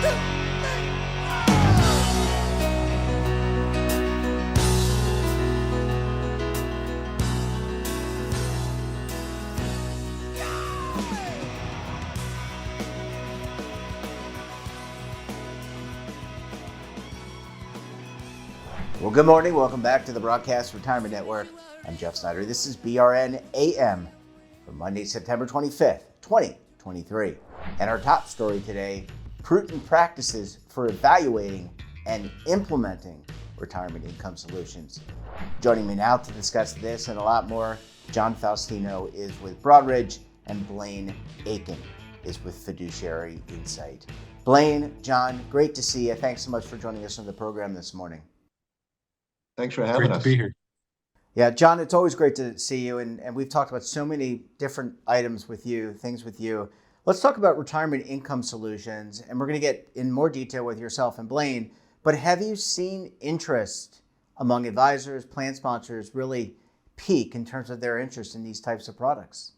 Well, good morning. Welcome back to the Broadcast Retirement Network. I'm Jeff Snyder. This is BRN AM for Monday, September 25th, 2023. And our top story today, prudent practices for evaluating and implementing retirement income solutions. Joining me now to discuss this and a lot more, John Faustino is with Broadridge and Blaine Aikin is with Fiduciary Insight. Blaine, John, great to see you. Thanks so much for joining us on the program this morning. Thanks for having us. Great to be here. Yeah, John, it's always great to see you. And we've talked about so many different items with you, things with you. Let's talk about retirement income solutions. And we're going to get in more detail with yourself and Blaine. But have you seen interest among advisors, plan sponsors really peak in terms of their interest in these types of products?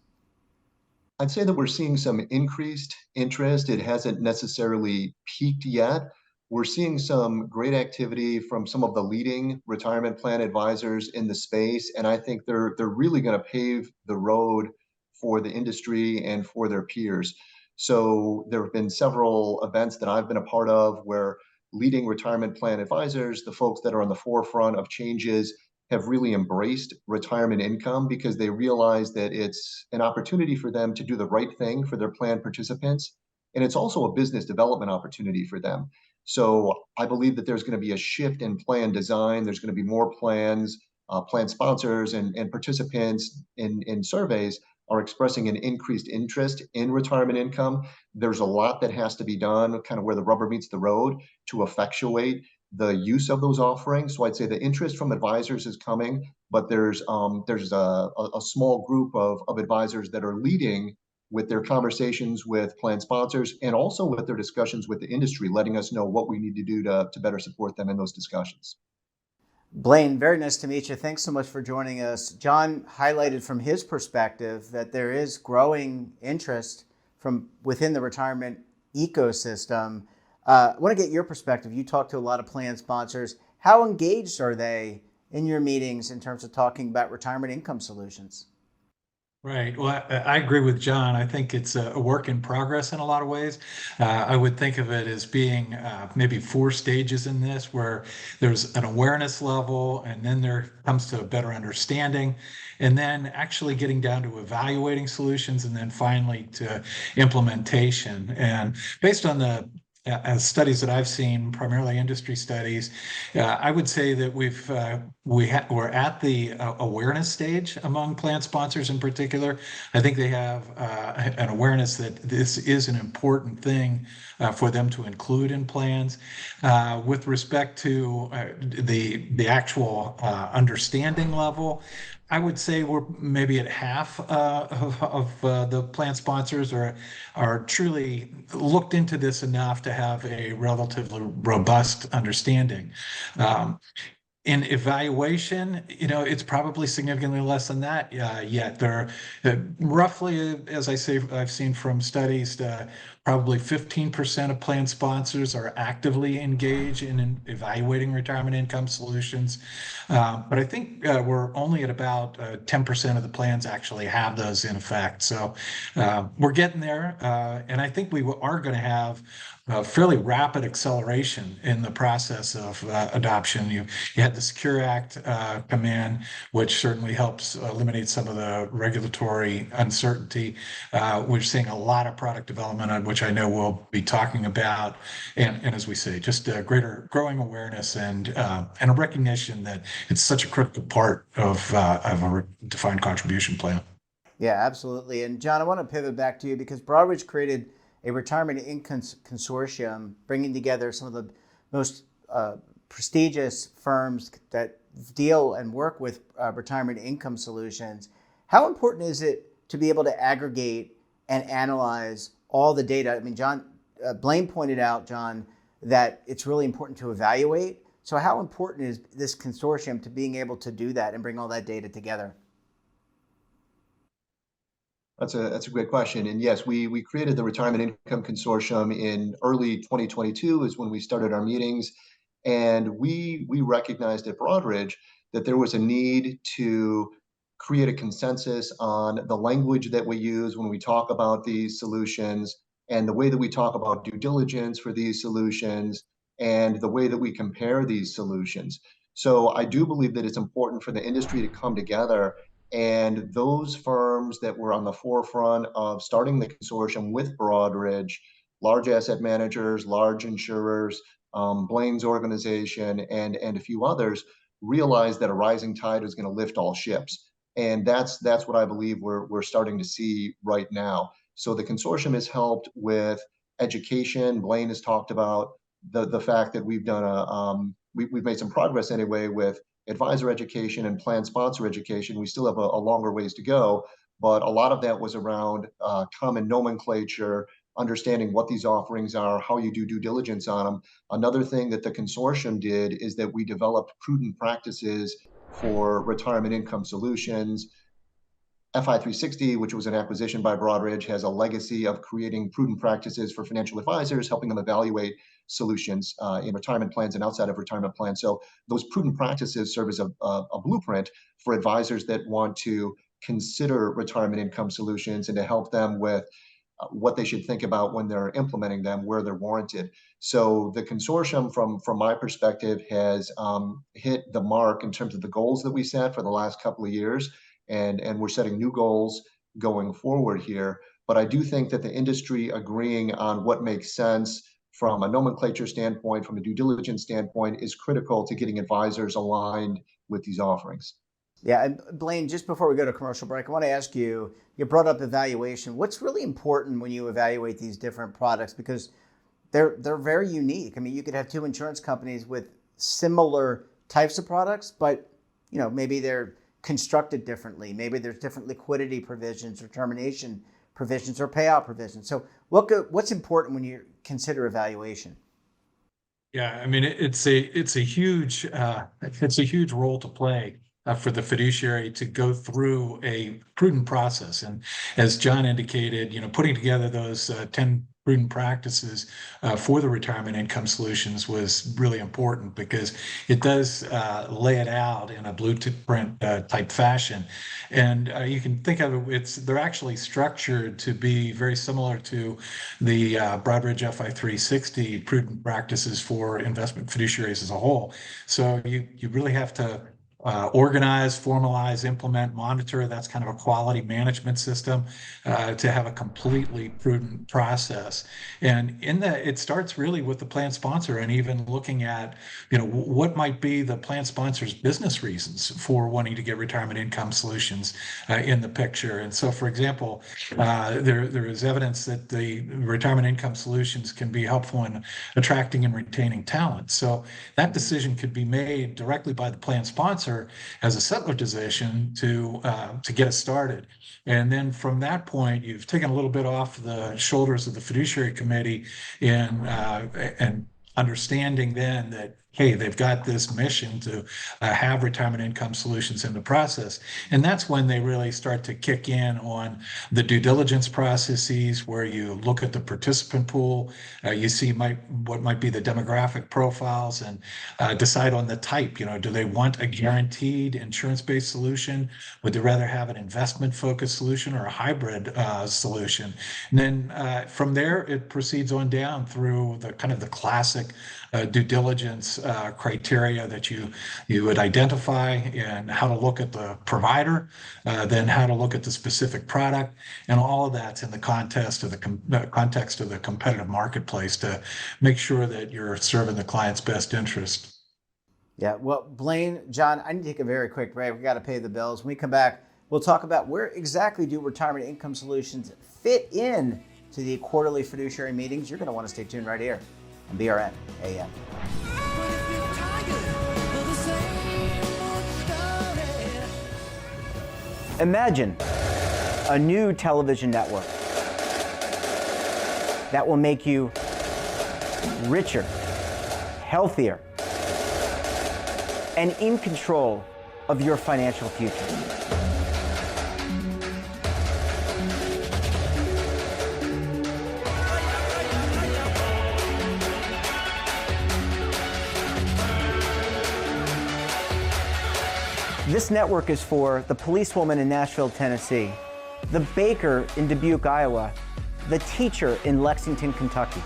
I'd say that we're seeing some increased interest. It hasn't necessarily peaked yet. We're seeing some great activity from some of the leading retirement plan advisors in the space, and I think they're really going to pave the road for the industry and for their peers. So there have been several events that I've been a part of where leading retirement plan advisors, the folks that are on the forefront of changes, have really embraced retirement income because they realize that it's an opportunity for them to do the right thing for their plan participants, and it's also a business development opportunity for them. So I believe that there's going to be a shift in plan design. There's going to be more plans, plan sponsors and participants in surveys are expressing an increased interest in retirement income. There's a lot that has to be done, kind of where the rubber meets the road, to effectuate the use of those offerings. So I'd say the interest from advisors is coming, but there's a small group of advisors that are leading with their conversations with plan sponsors and also with their discussions with the industry, letting us know what we need to do to better support them in those discussions. Blaine, very nice to meet you. Thanks so much for joining us. John highlighted from his perspective that there is growing interest from within the retirement ecosystem. I want to get your perspective. You talk to a lot of plan sponsors. How engaged are they in your meetings in terms of talking about retirement income solutions? Right. Well, I agree with John. I think it's a work in progress in a lot of ways. I would think of it as being maybe 4 stages in this, where there's an awareness level, and then there comes to a better understanding, and then actually getting down to evaluating solutions, and then finally to implementation. And based on the studies that I've seen, primarily industry studies, I would say that we're at the awareness stage among plan sponsors in particular. I think they have an awareness that this is an important thing for them to include in plans. With respect to the actual understanding level, I would say we're maybe at half of the plan sponsors are truly looked into this enough to have a relatively robust understanding. In evaluation, it's probably significantly less than that yet. There are roughly, as I say, I've seen from studies, probably 15% of plan sponsors are actively engaged in evaluating retirement income solutions. But I think we're only at about 10% of the plans actually have those in effect. So we're getting there. And I think we are going to have a fairly rapid acceleration in the process of adoption. You had the Secure Act come in, which certainly helps eliminate some of the regulatory uncertainty. We're seeing a lot of product development, on which I know we'll be talking about. And as we say, just a greater growing awareness and a recognition that it's such a critical part of a defined contribution plan. Yeah, absolutely. And John, I want to pivot back to you because Broadridge created a retirement income consortium, bringing together some of the most prestigious firms that deal and work with retirement income solutions. How important is it to be able to aggregate and analyze all the data? I mean, Blaine pointed out, John, that it's really important to evaluate. So how important is this consortium to being able to do that and bring all that data together? That's a great question. And yes, we created the Retirement Income Consortium in early 2022 is when we started our meetings. And we recognized at Broadridge that there was a need to create a consensus on the language that we use when we talk about these solutions and the way that we talk about due diligence for these solutions and the way that we compare these solutions. So I do believe that it's important for the industry to come together, and those firms that were on the forefront of starting the consortium with Broadridge, large asset managers, large insurers, Blaine's organization, and a few others, realized that a rising tide is going to lift all ships. And that's what I believe we're starting to see right now. So the consortium has helped with education. Blaine has talked about the fact that we've done we've made some progress anyway with advisor education and plan sponsor education. We still have a longer ways to go, but a lot of that was around common nomenclature, understanding what these offerings are, how you do due diligence on them. Another thing that the consortium did is that we developed prudent practices for retirement income solutions. FI360, which was an acquisition by Broadridge, has a legacy of creating prudent practices for financial advisors, helping them evaluate solutions in retirement plans and outside of retirement plans. So those prudent practices serve as a blueprint for advisors that want to consider retirement income solutions and to help them with what they should think about when they're implementing them, where they're warranted. So the consortium, from my perspective, has hit the mark in terms of the goals that we set for the last couple of years. And we're setting new goals going forward here. But I do think that the industry agreeing on what makes sense from a nomenclature standpoint, from a due diligence standpoint, is critical to getting advisors aligned with these offerings. Yeah, and Blaine, just before we go to commercial break, I want to ask you, you brought up evaluation. What's really important when you evaluate these different products? Because they're very unique. I mean, you could have two insurance companies with similar types of products, but maybe they're constructed differently. Maybe there's different liquidity provisions or termination provisions or payout provisions. So what's important when you consider evaluation? Yeah, I mean it's a huge role to play for the fiduciary to go through a prudent process, and as John indicated, putting together those 10 prudent practices for the retirement income solutions was really important because it does lay it out in a blueprint type fashion. And you can think of it, they're actually structured to be very similar to the Broadridge FI360 prudent practices for investment fiduciaries as a whole. So you really have to organize, formalize, implement, monitor. That's kind of a quality management system to have a completely prudent process. And in that, it starts really with the plan sponsor and even looking at, what might be the plan sponsor's business reasons for wanting to get retirement income solutions in the picture. And so, for example, there is evidence that the retirement income solutions can be helpful in attracting and retaining talent. So that decision could be made directly by the plan sponsor as a settler decision to get us started. And then from that point, you've taken a little bit off the shoulders of the fiduciary committee and understanding then that, hey, they've got this mission to have retirement income solutions in the process. And that's when they really start to kick in on the due diligence processes where you look at the participant pool, you see what might be the demographic profiles and decide on the type. Do they want a guaranteed insurance-based solution? Would they rather have an investment-focused solution or a hybrid solution? And then from there, it proceeds on down through the kind of the classic due diligence criteria that you would identify, and how to look at the provider, then how to look at the specific product, and all of that's in the context of the competitive marketplace to make sure that you're serving the client's best interest. Yeah, well, Blaine, John, I need to take a very quick break. We got to pay the bills. When we come back, we'll talk about where exactly do retirement income solutions fit in to the quarterly fiduciary meetings. You're going to want to stay tuned right here on BRN AM. Imagine a new television network that will make you richer, healthier, and in control of your financial future. This network is for the policewoman in Nashville, Tennessee, the baker in Dubuque, Iowa, the teacher in Lexington, Kentucky.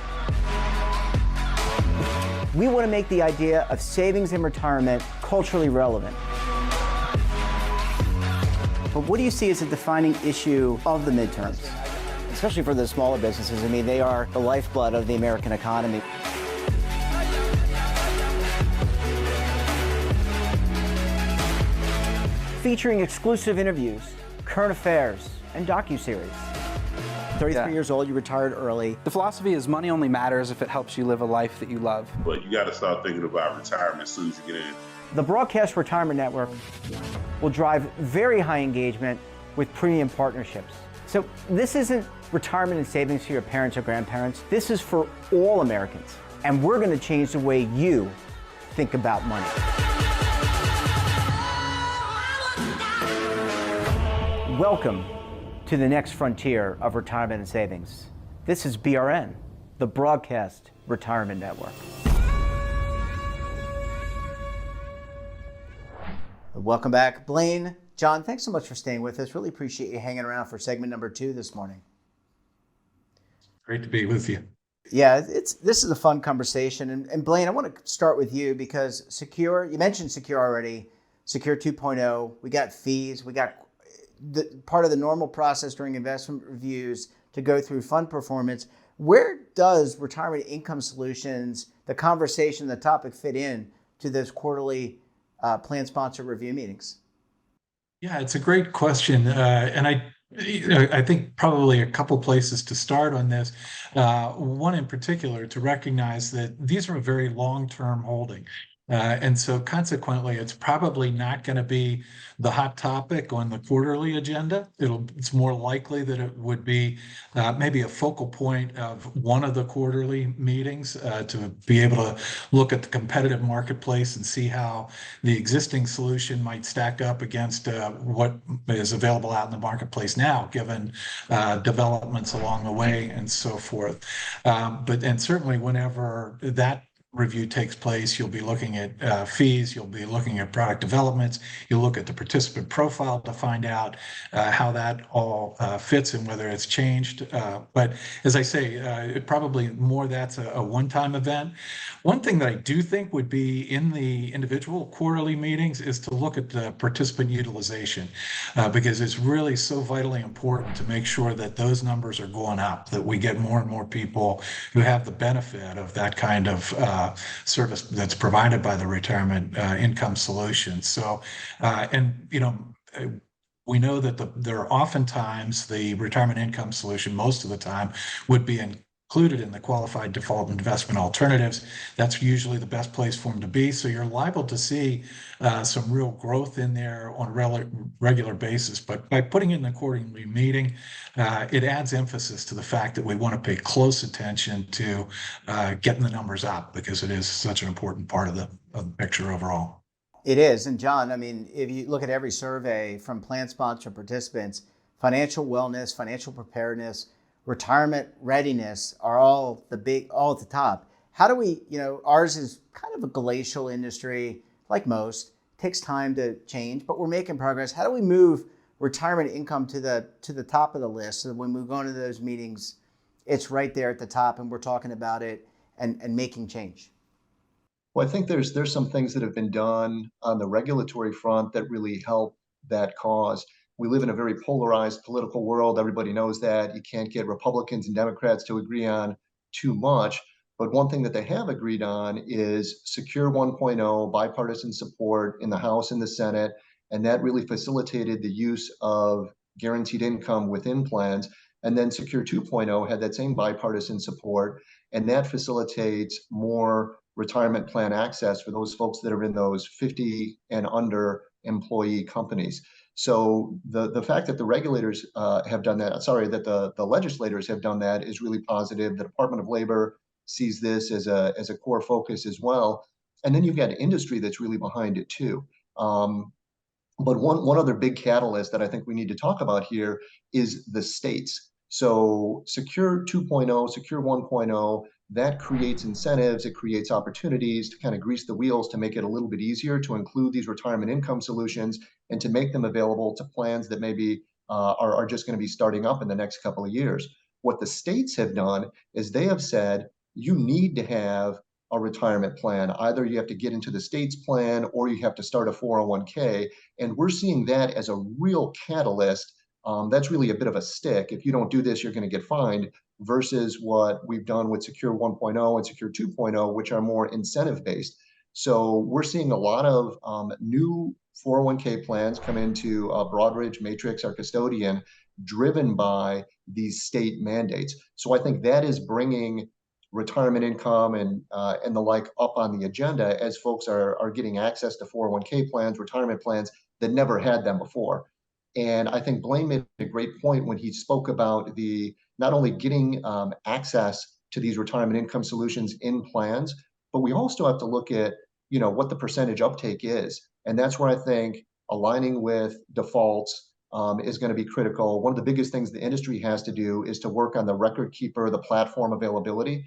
We want to make the idea of savings and retirement culturally relevant. But what do you see as a defining issue of the midterms? Especially for the smaller businesses. I mean, they are the lifeblood of the American economy. Featuring exclusive interviews, current affairs, and docuseries. 33 years old, you retired early. The philosophy is money only matters if it helps you live a life that you love. But you got to start thinking about retirement as soon as you get in. The Broadcast Retirement Network will drive very high engagement with premium partnerships. So this isn't retirement and savings for your parents or grandparents. This is for all Americans. And we're going to change the way you think about money. Welcome to the next frontier of retirement and savings. This is BRN, the Broadcast Retirement Network. Welcome back. Blaine, John, thanks so much for staying with us. Really appreciate you hanging around for segment number 2 this morning. Great to be with you. Yeah, this is a fun conversation. And Blaine, I want to start with you because Secure, you mentioned Secure already, Secure 2.0, we got fees, we got part of the normal process during investment reviews to go through fund performance. Where does retirement income solutions, the conversation, the topic fit in to those quarterly plan sponsor review meetings? Yeah, it's a great question. And I think probably a couple places to start on this. One in particular, to recognize that these are a very long-term holding. And so consequently, it's probably not going to be the hot topic on the quarterly agenda. It's more likely that it would be maybe a focal point of one of the quarterly meetings to be able to look at the competitive marketplace and see how the existing solution might stack up against what is available out in the marketplace now, given developments along the way and so forth. And certainly whenever that review takes place, you'll be looking at fees, you'll be looking at product developments, you'll look at the participant profile to find out how that all fits and whether it's changed. But as I say, it probably more that's a one-time event. One thing that I do think would be in the individual quarterly meetings is to look at the participant utilization, because it's really so vitally important to make sure that those numbers are going up, that we get more and more people who have the benefit of that kind of service that's provided by the retirement income solution. So, we know that there are oftentimes the retirement income solution, most of the time, would be included in the qualified default investment alternatives. That's usually the best place for them to be. So you're liable to see some real growth in there on a regular basis. But by putting it in a quarterly meeting, it adds emphasis to the fact that we want to pay close attention to getting the numbers up, because it is such an important part of the picture overall. It is. And John, I mean, if you look at every survey from plan sponsor participants, financial wellness, financial preparedness, retirement readiness are all at the top. How do we, ours is kind of a glacial industry, like most, takes time to change, but we're making progress. How do we move retirement income to the top of the list so that when we go into those meetings, it's right there at the top and we're talking about it and making change? Well, I think there's some things that have been done on the regulatory front that really help that cause. We live in a very polarized political world. Everybody knows that. You can't get Republicans and Democrats to agree on too much. But one thing that they have agreed on is Secure 1.0, bipartisan support in the House and the Senate. And that really facilitated the use of guaranteed income within plans. And then Secure 2.0 had that same bipartisan support. And that facilitates more retirement plan access for those folks that are in those 50 and under employee companies. So the fact that the regulators have done that, that the legislators have done that is really positive. The Department of Labor sees this as a core focus as well. And then you've got industry that's really behind it too. But one other big catalyst that I think we need to talk about here is the states. So Secure 2.0, Secure 1.0, that creates incentives, it creates opportunities to kind of grease the wheels to make it a little bit easier to include these retirement income solutions and to make them available to plans that maybe are just going to be starting up in the next couple of years. What the states have done is they have said you need to have a retirement plan. Either you have to get into the state's plan or you have to start a 401k. And we're seeing that as a real catalyst. That's really a bit of a stick. If you don't do this, you're going to get fined versus what we've done with Secure 1.0 and Secure 2.0, which are more incentive based. So we're seeing a lot of new 401k plans come into Broadridge, Matrix, our custodian, driven by these state mandates. So I think that is bringing retirement income and the like up on the agenda as folks are getting access to 401k plans, retirement plans that never had them before. And I think Blaine made a great point when he spoke about the not only getting access to these retirement income solutions in plans, but we also have to look at what the percentage uptake is, and that's where I think aligning with defaults is going to be critical. One of the biggest things the industry has to do is to work on the record keeper, the platform availability.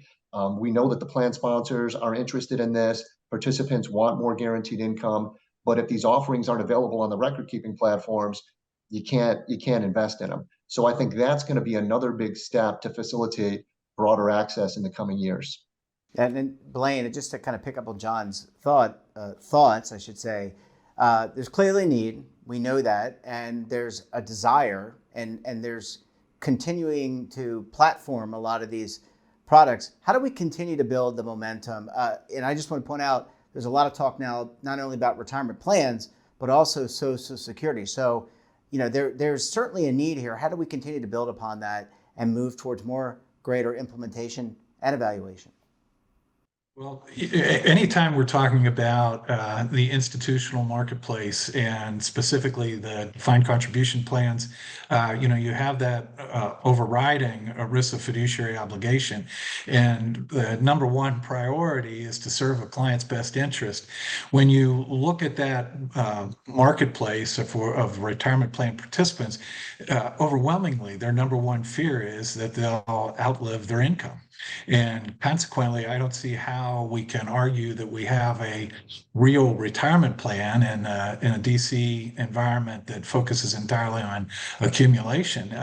We know that the plan sponsors are interested in this. Participants want more guaranteed income, but if these offerings aren't available on the record keeping platforms, you can't invest in them. So I think that's going to be another big step to facilitate broader access in the coming years. And then Blaine, just to kind of pick up on John's thoughts, I should say, there's clearly a need. We know that, and there's a desire, and there's continuing to platform a lot of these products. How do we continue to build the momentum? And I just want to point out, there's a lot of talk now, not only about retirement plans, but also Social Security. So, there's certainly a need here. How do we continue to build upon that and move towards greater implementation and evaluation? Well, anytime we're talking about the institutional marketplace and specifically the defined contribution plans, you have that overriding ERISA fiduciary obligation. And the number one priority is to serve a client's best interest. When you look at that marketplace of retirement plan participants, overwhelmingly, their number one fear is that they'll outlive their income. And consequently, I don't see how we can argue that we have a real retirement plan in a DC environment that focuses entirely on accumulation.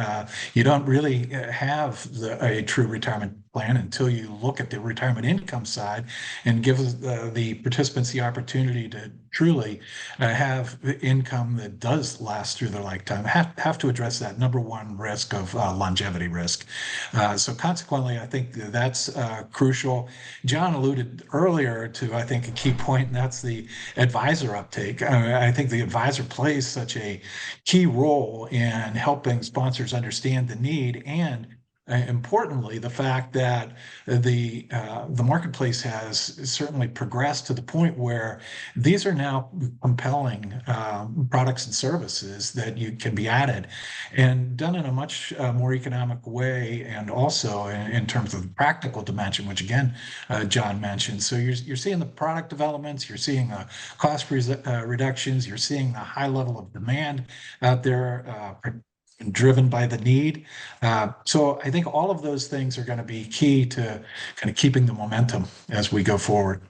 You don't really have a true retirement plan until you look at the retirement income side and give the participants the opportunity to truly have income that does last through their lifetime. Have to address that number one risk of longevity risk. So consequently, I think that's crucial. John alluded earlier to, I think, a key point, and that's the advisor uptake. I think the advisor plays such a key role in helping sponsors understand the need and importantly, the fact that the marketplace has certainly progressed to the point where these are now compelling products and services that you can be added and done in a much more economic way, and also in terms of the practical dimension, which again John mentioned. So you're seeing the product developments, you're seeing cost reductions, you're seeing the high level of demand out there. Driven by the need. So I think all of those things are going to be key to kind of keeping the momentum as we go forward.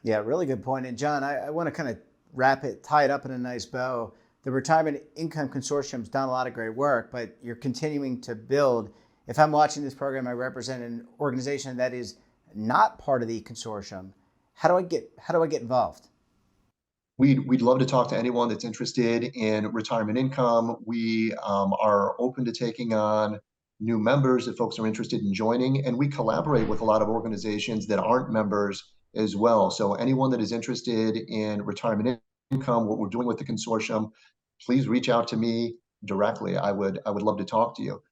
Yeah, really good point. And John, I want to kind of tie it up in a nice bow. The Retirement Income Consortium's done a lot of great work, but you're continuing to build. If I'm watching this program, I represent an organization that is not part of the consortium. How do I get involved? We'd love to talk to anyone that's interested in retirement income. We are open to taking on new members if folks are interested in joining, and we collaborate with a lot of organizations that aren't members as well. So anyone that is interested in retirement income, what we're doing with the consortium, please reach out to me directly. I would love to talk to you.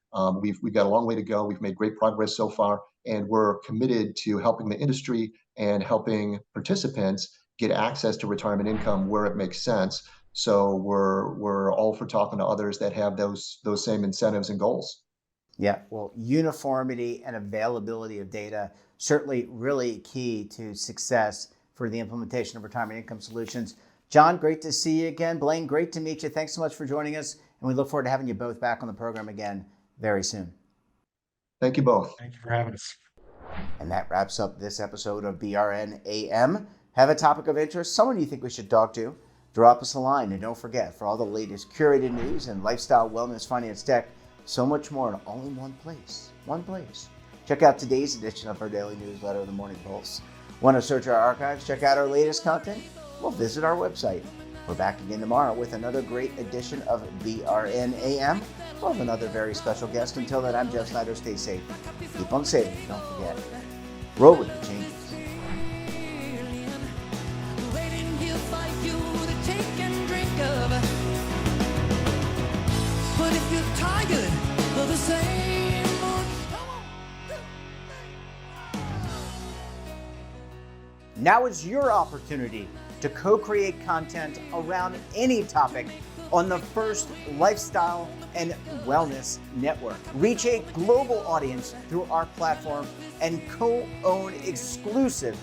We've got a long way to go. We've made great progress so far, and we're committed to helping the industry and helping participants get access to retirement income where it makes sense. So we're all for talking to others that have those same incentives and goals. Yeah, well, uniformity and availability of data, certainly really key to success for the implementation of retirement income solutions. John, great to see you again. Blaine, great to meet you. Thanks so much for joining us. And we look forward to having you both back on the program again very soon. Thank you both. Thank you for having us. And that wraps up this episode of BRN AM. Have a topic of interest, someone you think we should talk to? Drop us a line, and don't forget, for all the latest curated news and lifestyle, wellness, finance, tech, so much more, and all in one place. One place. Check out today's edition of our daily newsletter, The Morning Pulse. Want to search our archives, check out our latest content? Well, visit our website. We're back again tomorrow with another great edition of BRN AM. We'll have another very special guest. Until then, I'm Jeff Snyder. Stay safe. Keep on saving. Don't forget. Roll with the changes. Waiting here for you to take and drink of. But if you're tired of the same old, Now is your opportunity to co-create content around any topic on the first lifestyle and wellness network. Reach a global audience through our platform and co-own exclusive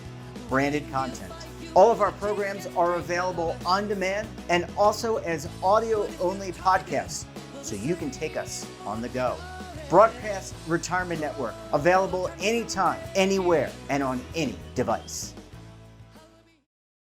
branded content. All of our programs are available on demand and also as audio-only podcasts, so you can take us on the go. Broadcast Retirement Network, available anytime, anywhere, and on any device.